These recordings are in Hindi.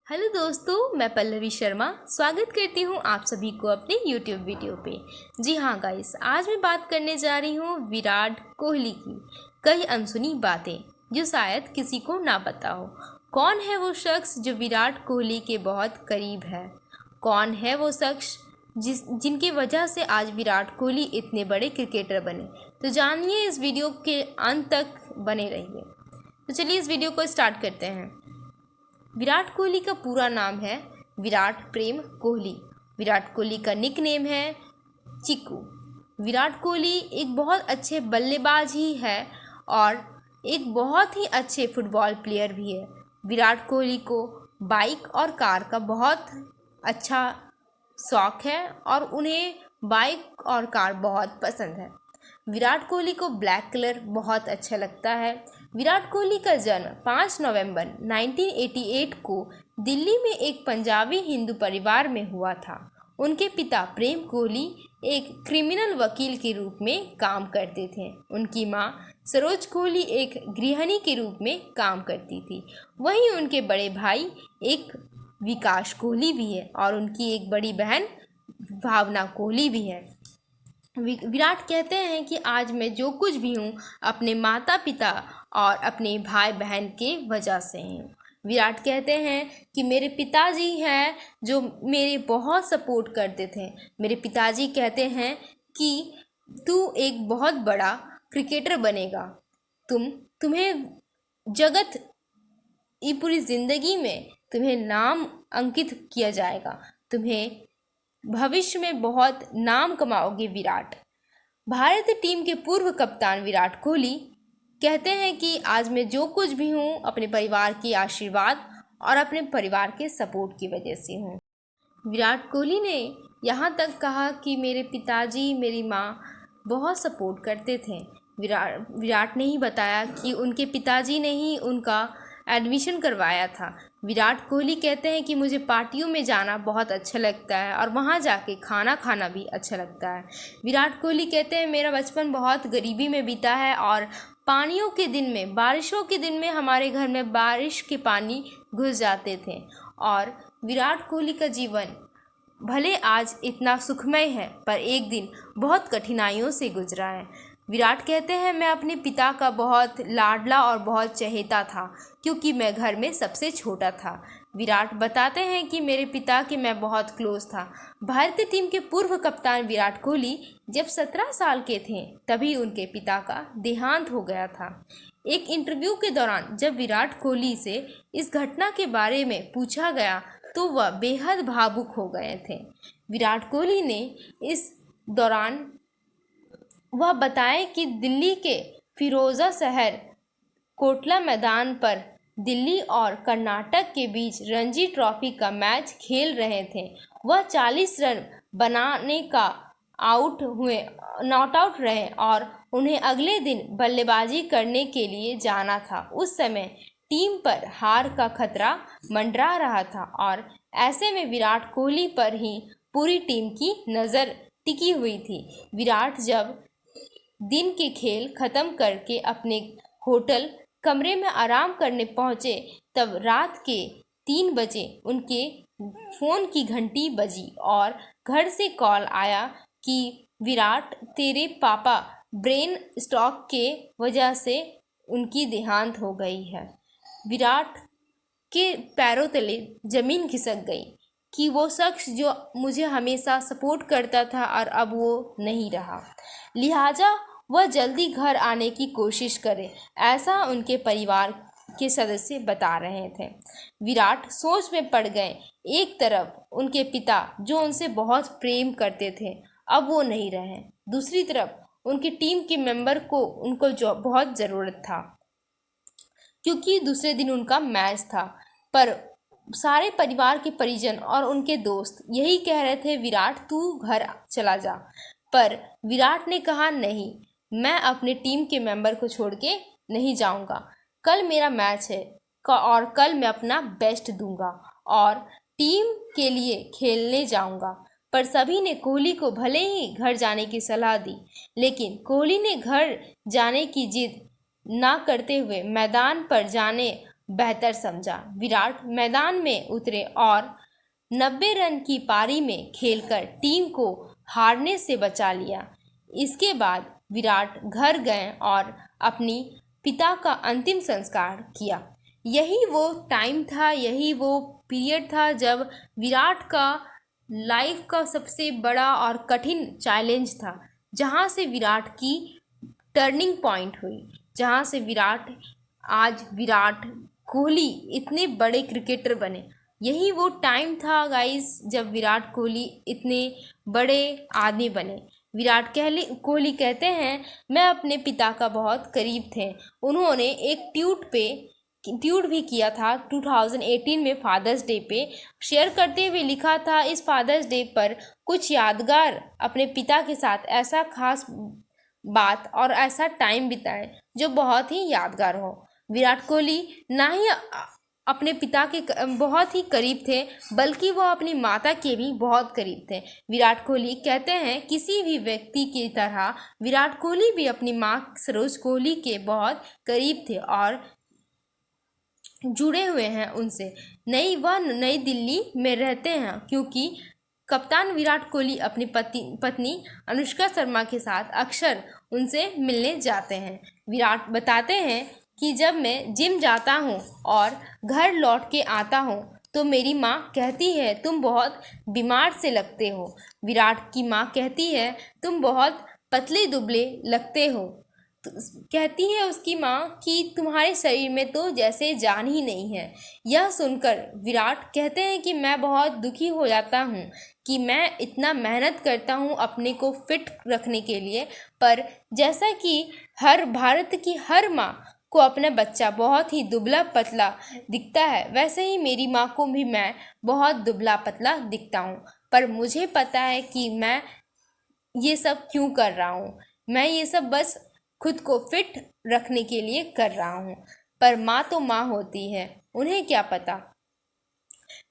हेलो दोस्तों, मैं पल्लवी शर्मा स्वागत करती हूँ आप सभी को अपने YouTube वीडियो पे। जी हाँ गाइस, आज मैं बात करने जा रही हूँ विराट कोहली की कई अनसुनी बातें जो शायद किसी को ना पता हो। कौन है वो शख्स जो विराट कोहली के बहुत करीब है? कौन है वो शख्स जिनकी वजह से आज विराट कोहली इतने बड़े क्रिकेटर बने? तो जानिए, इस वीडियो के अंत तक बने रहिए। तो चलिए इस वीडियो को स्टार्ट करते हैं। विराट कोहली का पूरा नाम है विराट प्रेम कोहली। विराट कोहली का निक नेम है चिक्कू। विराट कोहली एक बहुत अच्छे बल्लेबाज ही है और एक बहुत ही अच्छे फुटबॉल प्लेयर भी है। विराट कोहली को बाइक और कार का बहुत अच्छा शौक है और उन्हें बाइक और कार बहुत पसंद है। विराट कोहली को ब्लैक कलर बहुत अच्छा लगता है। विराट कोहली का जन्म 5 नवंबर 1988 को दिल्ली में एक पंजाबी हिंदू परिवार में हुआ था। उनके पिता प्रेम कोहली एक क्रिमिनल वकील के रूप में काम करते थे। उनकी मां सरोज कोहली एक गृहिणी के रूप में काम करती थी। वहीं उनके बड़े भाई एक विकास कोहली भी है और उनकी एक बड़ी बहन भावना कोहली भी है। विराट कहते हैं कि आज मैं जो कुछ भी हूँ अपने माता पिता और अपने भाई बहन के वजह से हूँ। विराट कहते हैं कि मेरे पिताजी हैं जो मेरे बहुत सपोर्ट करते थे। मेरे पिताजी कहते हैं कि तू एक बहुत बड़ा क्रिकेटर बनेगा। तुम्हें जगत ये पूरी ज़िंदगी में तुम्हें नाम अंकित किया जाएगा। तुम्हें भविष्य में बहुत नाम कमाओगे विराट। भारतीय टीम के पूर्व कप्तान विराट कोहली कहते हैं कि आज मैं जो कुछ भी हूँ अपने परिवार के आशीर्वाद और अपने परिवार के सपोर्ट की वजह से हूँ। विराट कोहली ने यहाँ तक कहा कि मेरे पिताजी मेरी माँ बहुत सपोर्ट करते थे। विराट ने ही बताया कि उनके पिताजी ने ही उनका एडमिशन करवाया था। विराट कोहली कहते हैं कि मुझे पार्टियों में जाना बहुत अच्छा लगता है और वहाँ जाके खाना खाना भी अच्छा लगता है। विराट कोहली कहते हैं मेरा बचपन बहुत गरीबी में बीता है और पानियों के दिन में, बारिशों के दिन में हमारे घर में बारिश के पानी घुस जाते थे। और विराट कोहली का जीवन भले आज इतना सुखमय है पर एक दिन बहुत कठिनाइयों से गुजरा है। विराट कहते हैं मैं अपने पिता का बहुत लाडला और बहुत चहेता था क्योंकि मैं घर में सबसे छोटा था। विराट बताते हैं कि मेरे पिता के मैं बहुत क्लोज था। भारतीय टीम के पूर्व कप्तान विराट कोहली जब 17 साल के थे तभी उनके पिता का देहांत हो गया था। एक इंटरव्यू के दौरान जब विराट कोहली से इस घटना के बारे में पूछा गया तो वह बेहद भावुक हो गए थे। विराट कोहली ने इस दौरान वह बताए कि दिल्ली के फिरोजा शहर कोटला मैदान पर दिल्ली और कर्नाटक के बीच रणजी ट्रॉफी का मैच खेल रहे थे। वह 40 रन बनाने का नॉट आउट रहे और उन्हें अगले दिन बल्लेबाजी करने के लिए जाना था। उस समय टीम पर हार का खतरा मंडरा रहा था और ऐसे में विराट कोहली पर ही पूरी टीम की नज़र टिकी हुई थी। विराट जब दिन के खेल खत्म करके अपने होटल कमरे में आराम करने पहुंचे तब रात के 3 बजे उनके फ़ोन की घंटी बजी और घर से कॉल आया कि विराट तेरे पापा ब्रेन स्ट्रोक के वजह से उनकी देहांत हो गई है। विराट के पैरों तले ज़मीन खिसक गई कि वो शख्स जो मुझे हमेशा सपोर्ट करता था और अब वो नहीं रहा, लिहाजा वह जल्दी घर आने की कोशिश करे, ऐसा उनके परिवार के सदस्य बता रहे थे। विराट सोच में पड़ गए। एक तरफ उनके पिता जो उनसे बहुत प्रेम करते थे अब वो नहीं रहे, दूसरी तरफ उनकी टीम के मेंबर को उनको जो बहुत ज़रूरत था क्योंकि दूसरे दिन उनका मैच था। पर सारे परिवार के परिजन और उनके दोस्त यही कह रहे थे विराट तू घर चला जा, पर विराट ने कहा नहीं, मैं अपने टीम के मेंबर को छोड़ के नहीं जाऊंगा। कल मेरा मैच है और कल मैं अपना बेस्ट दूंगा और टीम के लिए खेलने जाऊंगा। पर सभी ने कोहली को भले ही घर जाने की सलाह दी, लेकिन कोहली ने घर जाने की जिद ना करते हुए मैदान पर जाने बेहतर समझा। विराट मैदान में उतरे और 90 रन की पारी में खेलकर टीम को हारने से बचा लिया। इसके बाद विराट घर गए और अपनी पिता का अंतिम संस्कार किया। यही वो टाइम था, यही वो पीरियड था जब विराट का लाइफ का सबसे बड़ा और कठिन चैलेंज था, जहाँ से विराट की टर्निंग पॉइंट हुई, जहाँ से विराट कोहली इतने बड़े क्रिकेटर बने। यही वो टाइम था गाइस जब विराट कोहली इतने बड़े आदमी बने। कोहली कहते हैं, मैं अपने पिता का बहुत करीब थे। उन्होंने एक ट्वीट भी किया था 2018 में फादर्स डे पे, शेयर करते हुए लिखा था, इस फादर्स डे पर कुछ यादगार अपने पिता के साथ ऐसा खास बात और ऐसा टाइम बिताएं जो बहुत ही यादगार हो। विराट कोहली ना ही अपने पिता के बहुत ही करीब थे, बल्कि वो अपनी माता के भी बहुत करीब थे। विराट कोहली कहते हैं, किसी भी व्यक्ति की तरह विराट कोहली भी अपनी माँ सरोज कोहली के बहुत करीब थे और जुड़े हुए हैं उनसे। नई दिल्ली में रहते हैं क्योंकि कप्तान विराट कोहली अपनी पत्नी अनुष्का शर्मा के साथ अक्सर उनसे मिलने जाते हैं। विराट बताते हैं कि जब मैं जिम जाता हूँ और घर लौट के आता हूँ तो मेरी माँ कहती है, तुम बहुत बीमार से लगते हो। विराट की माँ कहती है, तुम बहुत पतले दुबले लगते हो। कहती है उसकी माँ कि तुम्हारे शरीर में तो जैसे जान ही नहीं है। यह सुनकर विराट कहते हैं कि मैं बहुत दुखी हो जाता हूँ कि मैं इतना मेहनत करता हूँ अपने को फिट रखने के लिए, पर जैसा कि भारत की हर माँ को अपना बच्चा बहुत ही दुबला पतला दिखता है, वैसे ही मेरी माँ को भी मैं बहुत दुबला पतला दिखता हूँ। पर मुझे पता है कि मैं ये सब क्यों कर रहा हूँ। मैं ये सब बस खुद को फिट रखने के लिए कर रहा हूँ। पर माँ तो माँ होती है, उन्हें क्या पता।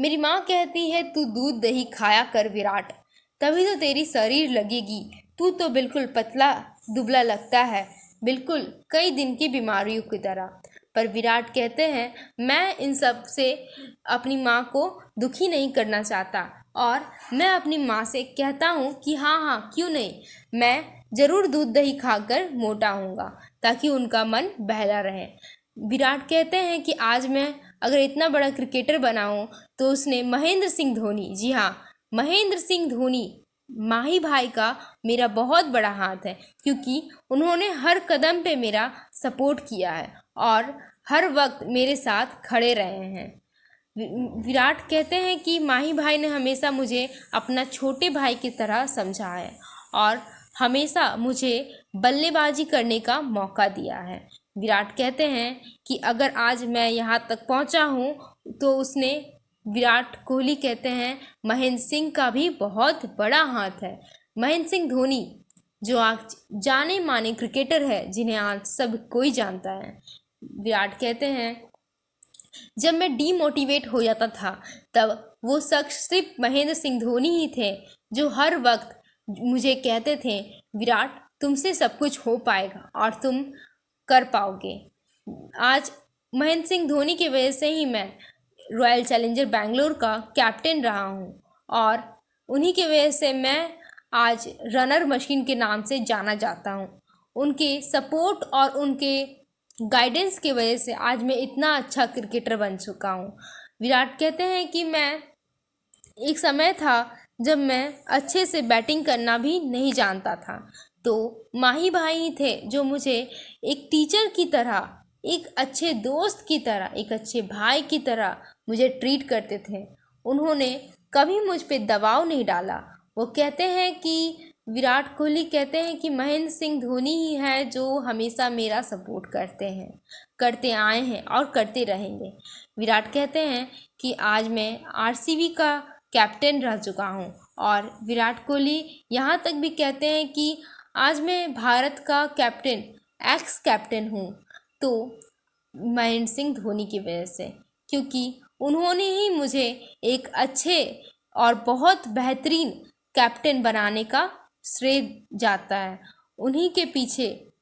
मेरी माँ कहती है, तू दूध दही खाया कर विराट, तभी तो तेरी शरीर लगेगी। तू तो बिल्कुल पतला दुबला लगता है, बिल्कुल कई दिन की बीमारियों की तरह। पर विराट कहते हैं, मैं इन सब से अपनी माँ को दुखी नहीं करना चाहता और मैं अपनी माँ से कहता हूँ कि हाँ क्यों नहीं, मैं ज़रूर दूध दही खाकर मोटा होऊंगा ताकि उनका मन बहला रहे। विराट कहते हैं कि आज मैं अगर इतना बड़ा क्रिकेटर बना हूँ तो उसने महेंद्र सिंह धोनी, जी हाँ, महेंद्र सिंह धोनी माही भाई का मेरा बहुत बड़ा हाथ है, क्योंकि उन्होंने हर कदम पे मेरा सपोर्ट किया है और हर वक्त मेरे साथ खड़े रहे हैं। विराट कहते हैं कि माही भाई ने हमेशा मुझे अपना छोटे भाई की तरह समझा है और हमेशा मुझे बल्लेबाजी करने का मौका दिया है। विराट कहते हैं कि अगर आज मैं यहाँ तक पहुँचा हूँ तो विराट कोहली कहते हैं, महेंद्र सिंह का भी बहुत बड़ा हाथ है। महेंद्र सिंह धोनी जो आज जाने माने क्रिकेटर है, जिन्हें आज सब कोई जानता है। विराट कहते हैं, जब मैं डीमोटिवेट हो जाता था तब वो शख्स सिर्फ महेंद्र सिंह धोनी ही थे जो हर वक्त मुझे कहते थे, विराट तुमसे सब कुछ हो पाएगा और तुम कर पाओगे। आज महेंद्र सिंह धोनी की वजह से ही मैं रॉयल चैलेंजर बैंगलोर का कैप्टन रहा हूँ और उन्हीं की वजह से मैं आज रनर मशीन के नाम से जाना जाता हूँ। उनके सपोर्ट और उनके गाइडेंस की वजह से आज मैं इतना अच्छा क्रिकेटर बन चुका हूँ। विराट कहते हैं कि एक समय था जब मैं अच्छे से बैटिंग करना भी नहीं जानता था, तो माही भाई ही थे जो मुझे एक टीचर की तरह, एक अच्छे दोस्त की तरह, एक अच्छे भाई की तरह मुझे ट्रीट करते थे। उन्होंने कभी मुझ पे दबाव नहीं डाला। वो कहते हैं कि विराट कोहली कहते हैं कि महेंद्र सिंह धोनी ही है जो हमेशा मेरा सपोर्ट करते आए हैं और करते रहेंगे। विराट कहते हैं कि आज मैं आरसीबी का कैप्टन रह चुका हूँ और विराट कोहली यहाँ तक भी कहते हैं कि आज मैं भारत का एक्स कैप्टन हूँ, तो महेंद्र सिंह धोनी की वजह से, क्योंकि उन्होंने ही मुझे एक अच्छे और बहुत बेहतरीन कैप्टन बनाने का श्रेय जाता है। उन्हीं के पीछे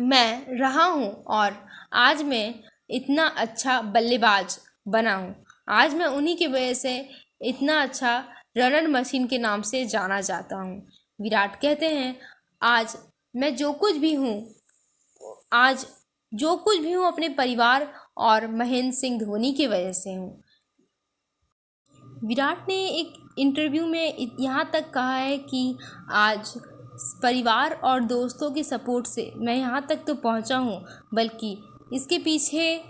मैं रहा हूँ और आज मैं इतना अच्छा बल्लेबाज बना हूँ। आज मैं उन्हीं की वजह से इतना अच्छा रनर मशीन के नाम से जाना जाता हूँ। विराट कहते हैं, आज मैं जो कुछ भी हूँ आज जो कुछ भी हूँ अपने परिवार और महेंद्र सिंह धोनी की वजह से हूँ। विराट ने एक इंटरव्यू में यहाँ तक कहा है कि आज परिवार और दोस्तों के सपोर्ट से मैं यहाँ तक तो पहुँचा हूँ, बल्कि इसके पीछे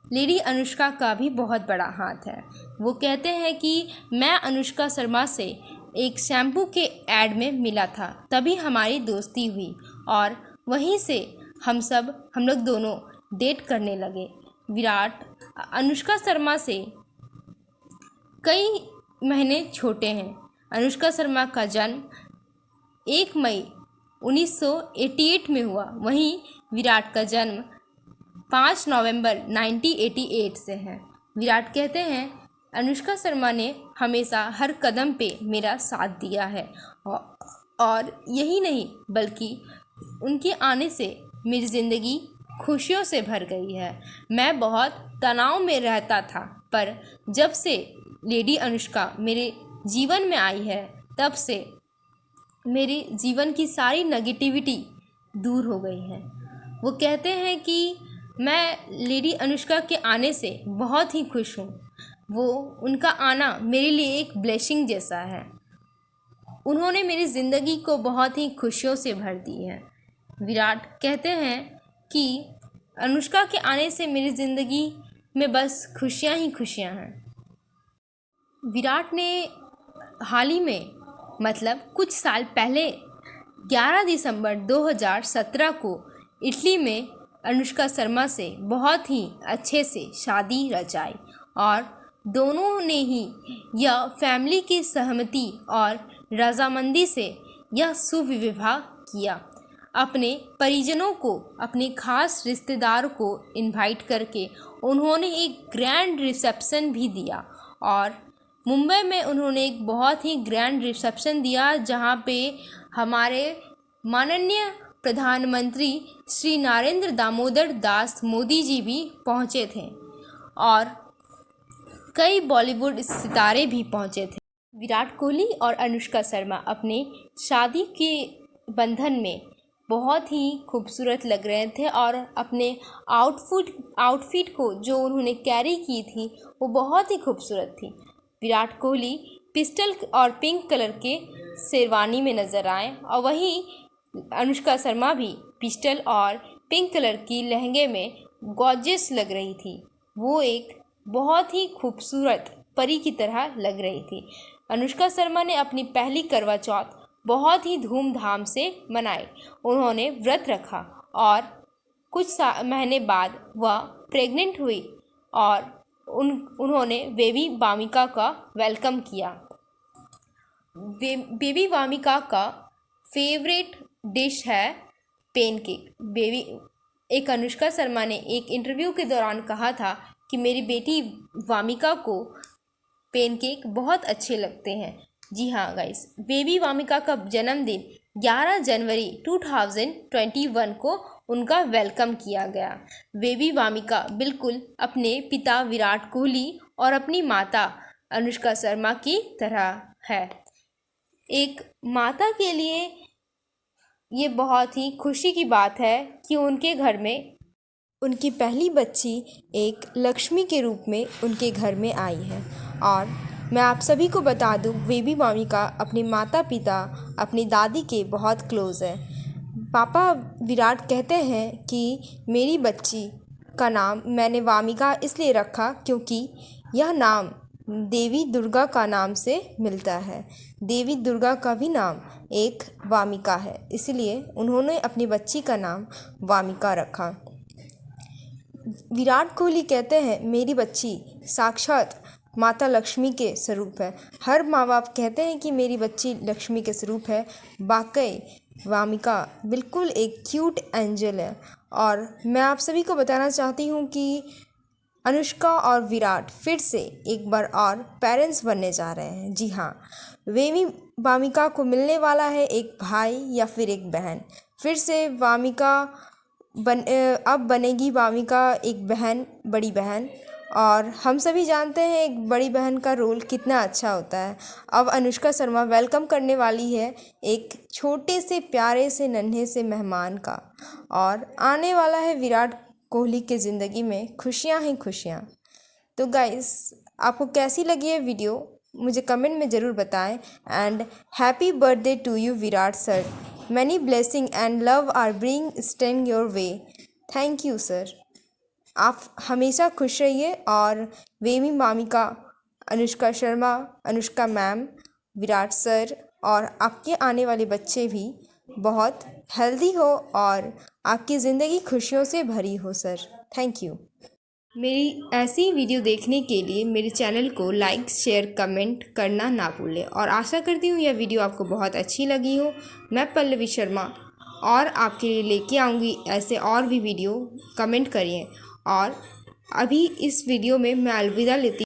लेडी अनुष्का का भी बहुत बड़ा हाथ है। वो कहते हैं कि मैं अनुष्का शर्मा से एक शैम्पू के ऐड में मिला था, तभी हमारी दोस्ती हुई और वहीं से हम लोग दोनों डेट करने लगे। विराट अनुष्का शर्मा से कई महीने छोटे हैं। अनुष्का शर्मा का जन्म 1 मई 1988 में हुआ, वहीं विराट का जन्म 5 नवंबर 1988 से है। विराट कहते हैं, अनुष्का शर्मा ने हमेशा हर कदम पे मेरा साथ दिया है और यही नहीं बल्कि उनके आने से मेरी ज़िंदगी खुशियों से भर गई है। मैं बहुत तनाव में रहता था, पर जब से लेडी अनुष्का मेरे जीवन में आई है, तब से मेरे जीवन की सारी नेगेटिविटी दूर हो गई है। वो कहते हैं कि मैं लेडी अनुष्का के आने से बहुत ही खुश हूँ। उनका आना मेरे लिए एक ब्लेसिंग जैसा है। उन्होंने मेरी ज़िंदगी को बहुत ही खुशियों से भर दी है। विराट कहते हैं कि अनुष्का के आने से मेरी ज़िंदगी में बस खुशियाँ ही खुशियाँ हैं। विराट ने हाल ही में कुछ साल पहले 11 दिसंबर 2017 को इटली में अनुष्का शर्मा से बहुत ही अच्छे से शादी रचाई और दोनों ने ही यह फैमिली की सहमति और रजामंदी से यह शुभ विवाह किया। अपने परिजनों को, अपने खास रिश्तेदार को इनवाइट करके उन्होंने एक ग्रैंड रिसेप्शन भी दिया और मुंबई में उन्होंने एक बहुत ही ग्रैंड रिसेप्शन दिया, जहां पे हमारे माननीय प्रधानमंत्री श्री नरेंद्र दामोदर दास मोदी जी भी पहुंचे थे और कई बॉलीवुड सितारे भी पहुंचे थे। विराट कोहली और अनुष्का शर्मा अपने शादी के बंधन में बहुत ही खूबसूरत लग रहे थे और अपने आउटफिट को जो उन्होंने कैरी की थी वो बहुत ही खूबसूरत थी। विराट कोहली पिस्टल और पिंक कलर के शेरवानी में नज़र आए और वहीं अनुष्का शर्मा भी पिस्टल और पिंक कलर की लहंगे में गॉर्जियस लग रही थी। वो एक बहुत ही खूबसूरत परी की तरह लग रही थी। अनुष्का शर्मा ने अपनी पहली करवा चौथ बहुत ही धूमधाम से मनाई। उन्होंने व्रत रखा और कुछ महीने बाद वह प्रेग्नेंट हुई और उन्होंने बेबी वामिका का वेलकम किया। बेबी वामिका का फेवरेट डिश है पेनकेक। एक अनुष्का शर्मा ने एक इंटरव्यू के दौरान कहा था कि मेरी बेटी वामिका को पेनकेक बहुत अच्छे लगते हैं। जी हाँ गाइस, बेबी वामिका का जन्मदिन 11 जनवरी 2021 को उनका वेलकम किया गया। बेबी वामिका बिल्कुल अपने पिता विराट कोहली और अपनी माता अनुष्का शर्मा की तरह है। एक माता के लिए ये बहुत ही खुशी की बात है कि उनके घर में उनकी पहली बच्ची एक लक्ष्मी के रूप में उनके घर में आई है। और मैं आप सभी को बता दूं, बेबी वामिका अपने माता पिता, अपनी दादी के बहुत क्लोज़ है। पापा विराट कहते हैं कि मेरी बच्ची का नाम मैंने वामिका इसलिए रखा क्योंकि यह नाम देवी दुर्गा का नाम से मिलता है। देवी दुर्गा का भी नाम एक वामिका है, इसलिए उन्होंने अपनी बच्ची का नाम वामिका रखा। विराट कोहली कहते हैं, मेरी बच्ची साक्षात माता लक्ष्मी के स्वरूप है। हर माँ बाप कहते हैं कि मेरी बच्ची लक्ष्मी के स्वरूप है। वाकई वामिका बिल्कुल एक क्यूट एंजल है। और मैं आप सभी को बताना चाहती हूँ कि अनुष्का और विराट फिर से एक बार और पेरेंट्स बनने जा रहे हैं। जी हाँ, बेबी वामिका को मिलने वाला है एक भाई या फिर एक बहन। फिर से वामिका अब बनेगी भामिका एक बहन, बड़ी बहन। और हम सभी जानते हैं एक बड़ी बहन का रोल कितना अच्छा होता है। अब अनुष्का शर्मा वेलकम करने वाली है एक छोटे से प्यारे से नन्हे से मेहमान का, और आने वाला है विराट कोहली के ज़िंदगी में खुशियाँ ही खुशियाँ। तो गाइस, आपको कैसी लगी है वीडियो मुझे कमेंट में ज़रूर बताएं। And happy birthday to you Virat sir, many blessing and love are bring strength your way. Thank you sir, आप हमेशा खुश रहिए। और वेमी मामिका, अनुष्का शर्मा, अनुष्का मैम, विराट सर और आपके आने वाले बच्चे भी बहुत हेल्दी हो और आपकी ज़िंदगी खुशियों से भरी हो सर। Thank you. मेरी ऐसी वीडियो देखने के लिए मेरे चैनल को लाइक, शेयर, कमेंट करना ना भूलें। और आशा करती हूँ यह वीडियो आपको बहुत अच्छी लगी हो। मैं पल्लवी शर्मा और आपके लिए लेके आऊँगी ऐसे और भी वीडियो। कमेंट करिए। और अभी इस वीडियो में मैं अलविदा लेती